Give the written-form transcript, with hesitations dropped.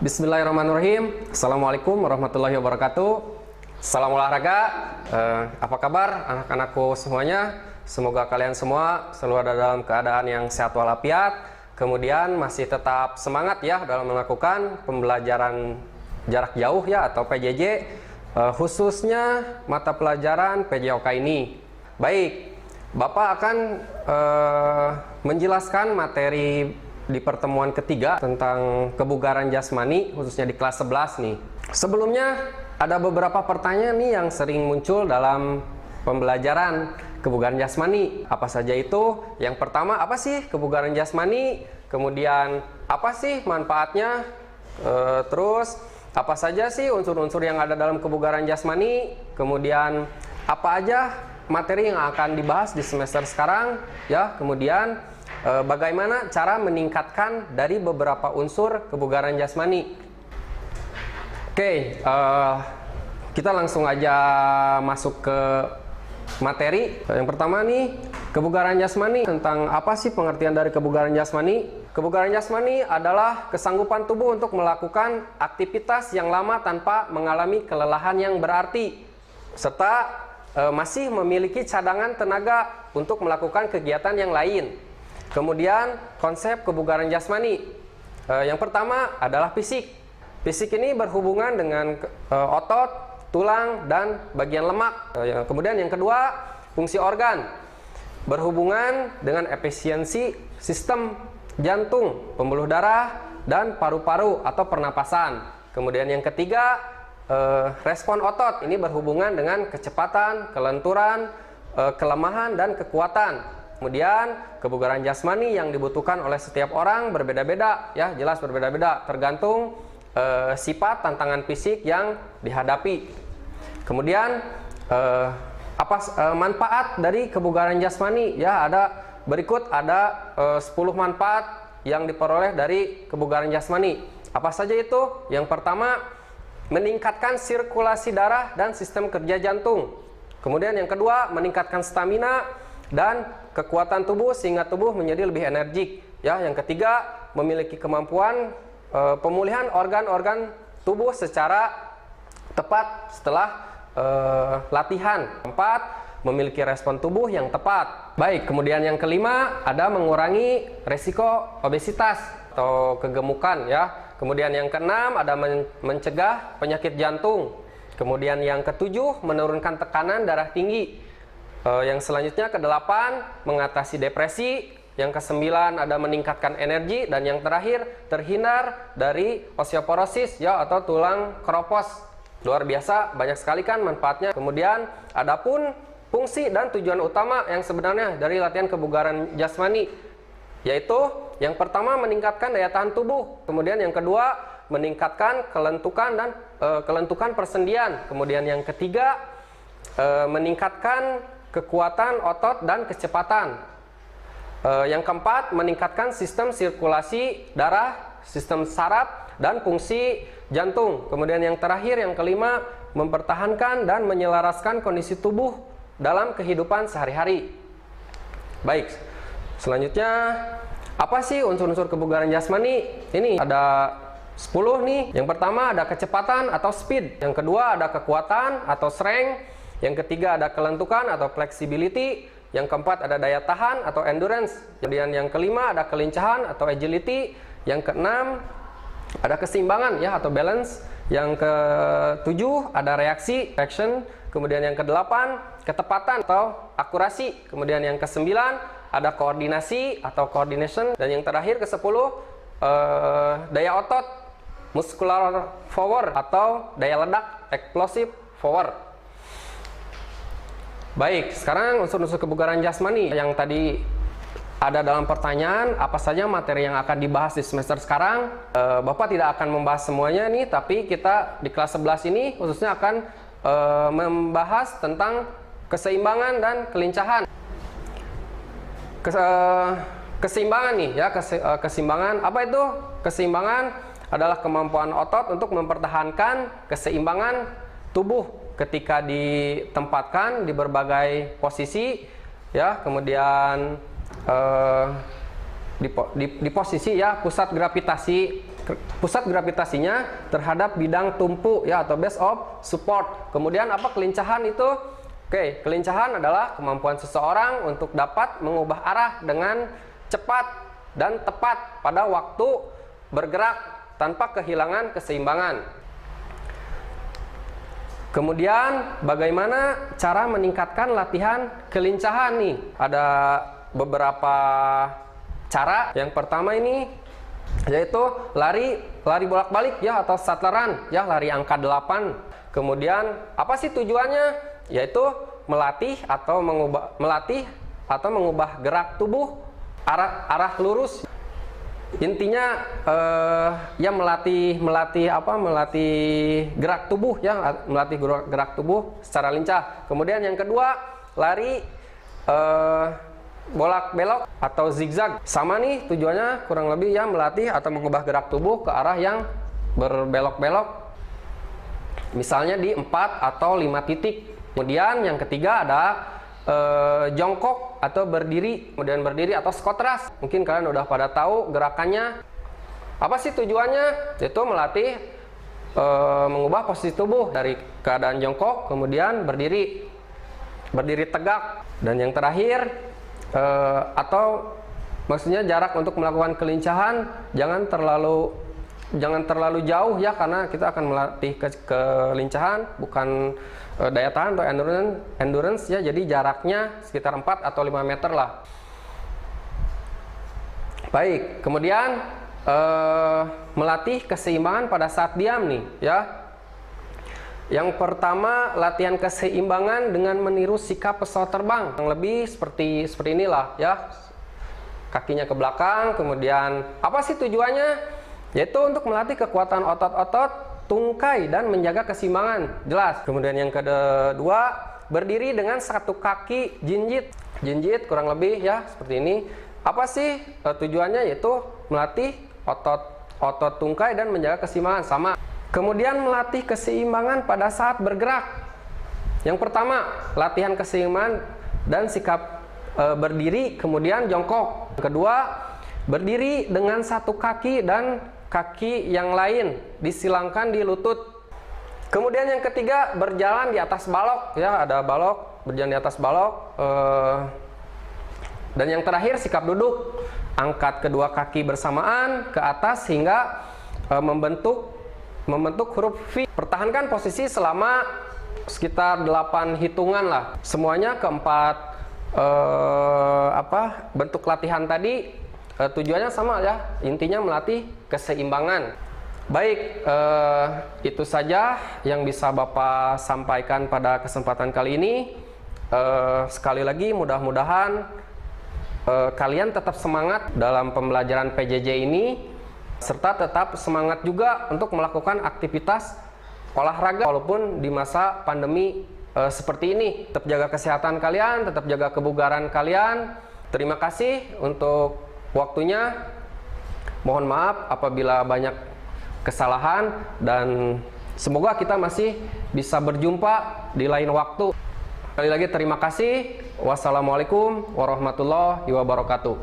Bismillahirrahmanirrahim. Assalamualaikum warahmatullahi wabarakatuh. Salam olahraga. Apa kabar anak-anakku semuanya? Semoga kalian semua selalu ada dalam keadaan yang sehat walafiat. Kemudian masih tetap semangat ya dalam melakukan pembelajaran jarak jauh ya atau PJJ, khususnya mata pelajaran PJOK ini. Baik, Bapak akan menjelaskan materi di pertemuan ketiga tentang kebugaran jasmani, khususnya di kelas 11 nih. Sebelumnya ada beberapa pertanyaan nih yang sering muncul dalam pembelajaran kebugaran jasmani. Apa saja itu? Yang pertama, apa sih kebugaran jasmani? Kemudian apa sih manfaatnya? Terus apa saja sih unsur-unsur yang ada dalam kebugaran jasmani? Kemudian apa aja materi yang akan dibahas di semester sekarang ya? Kemudian bagaimana cara meningkatkan dari beberapa unsur kebugaran jasmani. Oke, kita langsung aja masuk ke materi. Yang pertama nih, kebugaran jasmani. Tentang apa sih pengertian dari kebugaran jasmani? Kebugaran jasmani adalah kesanggupan tubuh untuk melakukan aktivitas yang lama tanpa mengalami kelelahan yang berarti, serta masih memiliki cadangan tenaga untuk melakukan kegiatan yang lain. Kemudian konsep kebugaran jasmani. Yang pertama adalah fisik. Fisik ini berhubungan dengan otot, tulang, dan bagian lemak. Kemudian yang kedua, fungsi organ. Berhubungan dengan efisiensi sistem jantung, pembuluh darah, dan paru-paru atau pernapasan. Kemudian yang ketiga, respon otot. Ini berhubungan dengan kecepatan, kelenturan, kelemahan, dan kekuatan. Kemudian kebugaran jasmani yang dibutuhkan oleh setiap orang berbeda-beda ya, jelas berbeda-beda tergantung sifat tantangan fisik yang dihadapi. Kemudian manfaat dari kebugaran jasmani ya, berikut ada 10 manfaat yang diperoleh dari kebugaran jasmani. Apa saja itu? Yang pertama, meningkatkan sirkulasi darah dan sistem kerja jantung. Kemudian yang kedua, meningkatkan stamina dan kekuatan tubuh sehingga tubuh menjadi lebih energik ya. Yang ketiga, memiliki kemampuan pemulihan organ-organ tubuh secara tepat setelah latihan. Keempat, memiliki respon tubuh yang tepat. Baik, kemudian yang kelima ada mengurangi resiko obesitas atau kegemukan ya. Kemudian yang keenam ada mencegah penyakit jantung. Kemudian yang ketujuh, menurunkan tekanan darah tinggi. Yang selanjutnya kedelapan, mengatasi depresi. Yang kesembilan ada meningkatkan energi. Dan yang terakhir, terhindar dari osteoporosis ya atau tulang keropos. Luar biasa, banyak sekali kan manfaatnya. Kemudian adapun fungsi dan tujuan utama yang sebenarnya dari latihan kebugaran jasmani, yaitu yang pertama meningkatkan daya tahan tubuh. Kemudian yang kedua, meningkatkan kelentukan dan kelentukan persendian. Kemudian yang ketiga, meningkatkan kekuatan otot dan kecepatan. Yang keempat, meningkatkan sistem sirkulasi darah, sistem saraf, dan fungsi jantung. Kemudian yang terakhir, yang kelima, mempertahankan dan menyelaraskan kondisi tubuh dalam kehidupan sehari-hari. Baik, selanjutnya apa sih unsur-unsur kebugaran jasmani? Ini ada 10 nih. Yang pertama ada kecepatan atau speed. Yang kedua ada kekuatan atau strength. Yang ketiga ada kelentukan atau flexibility. Yang keempat ada daya tahan atau endurance. Kemudian yang kelima ada kelincahan atau agility. Yang keenam ada keseimbangan ya atau balance. Yang ketujuh ada reaksi, action. Kemudian yang kedelapan ketepatan atau akurasi. Kemudian yang kesembilan ada koordinasi atau coordination. Dan yang terakhir kesepuluh daya otot, muscular power atau daya ledak, explosive power. Baik, sekarang unsur-unsur kebugaran jasmani yang tadi ada dalam pertanyaan, apa saja materi yang akan dibahas di semester sekarang. Bapak tidak akan membahas semuanya nih, tapi kita di kelas 11 ini khususnya akan membahas tentang keseimbangan dan kelincahan. Keseimbangan nih ya, keseimbangan. Apa itu? Keseimbangan adalah kemampuan otot untuk mempertahankan keseimbangan tubuh ketika ditempatkan di berbagai posisi ya. Kemudian di posisi ya pusat gravitasi pusat gravitasinya terhadap bidang tumpu ya, atau base of support. Kemudian apa kelincahan itu? Oke, kelincahan adalah kemampuan seseorang untuk dapat mengubah arah dengan cepat dan tepat pada waktu bergerak tanpa kehilangan keseimbangan. Kemudian bagaimana cara meningkatkan latihan kelincahan nih? Ada beberapa cara. Yang pertama ini yaitu lari bolak-balik ya, atau shuttle ya, lari angka 8. Kemudian apa sih tujuannya? Yaitu melatih atau mengubah gerak tubuh arah lurus. Intinya ya melatih gerak tubuh ya, melatih gerak tubuh secara lincah. Kemudian yang kedua, lari bolak-belok atau zigzag. Sama nih tujuannya kurang lebih ya, melatih atau mengubah gerak tubuh ke arah yang berbelok-belok. Misalnya di 4 atau 5 titik. Kemudian yang ketiga ada jongkok atau berdiri, kemudian berdiri atau squat thrust. Mungkin kalian udah pada tahu gerakannya. Apa sih tujuannya? Yaitu melatih mengubah posisi tubuh dari keadaan jongkok kemudian berdiri tegak. Dan yang terakhir atau maksudnya jarak untuk melakukan kelincahan jangan terlalu jauh ya, karena kita akan melatih kelincahan bukan daya tahan atau endurance ya, jadi jaraknya sekitar 4 atau 5 meter lah. Baik, kemudian melatih keseimbangan pada saat diam nih ya. Yang pertama, latihan keseimbangan dengan meniru sikap pesawat terbang. Yang lebih seperti inilah ya. Kakinya ke belakang, kemudian apa sih tujuannya? Yaitu untuk melatih kekuatan otot-otot tungkai dan menjaga keseimbangan, jelas. Kemudian yang kedua, berdiri dengan satu kaki jinjit kurang lebih ya seperti ini. Apa sih tujuannya? Yaitu melatih otot tungkai dan menjaga keseimbangan, sama. Kemudian melatih keseimbangan pada saat bergerak. Yang pertama, latihan keseimbangan dan sikap berdiri kemudian jongkok. Yang kedua, berdiri dengan satu kaki dan kaki yang lain disilangkan di lutut. Kemudian yang ketiga, berjalan di atas balok ya, ada balok, berjalan di atas balok. Dan yang terakhir, sikap duduk, angkat kedua kaki bersamaan ke atas hingga membentuk huruf V. Pertahankan posisi selama sekitar 8 hitungan lah. Semuanya keempat bentuk latihan tadi tujuannya sama ya, intinya melatih keseimbangan. Baik, itu saja yang bisa Bapak sampaikan pada kesempatan kali ini. Sekali lagi mudah-mudahan kalian tetap semangat dalam pembelajaran PJJ ini, serta tetap semangat juga untuk melakukan aktivitas olahraga walaupun di masa pandemi seperti ini. Tetap jaga kesehatan kalian, tetap jaga kebugaran kalian. Terima kasih untuk waktunya. Mohon maaf apabila banyak kesalahan, dan semoga kita masih bisa berjumpa di lain waktu. Sekali lagi terima kasih. Wassalamualaikum warahmatullahi wabarakatuh.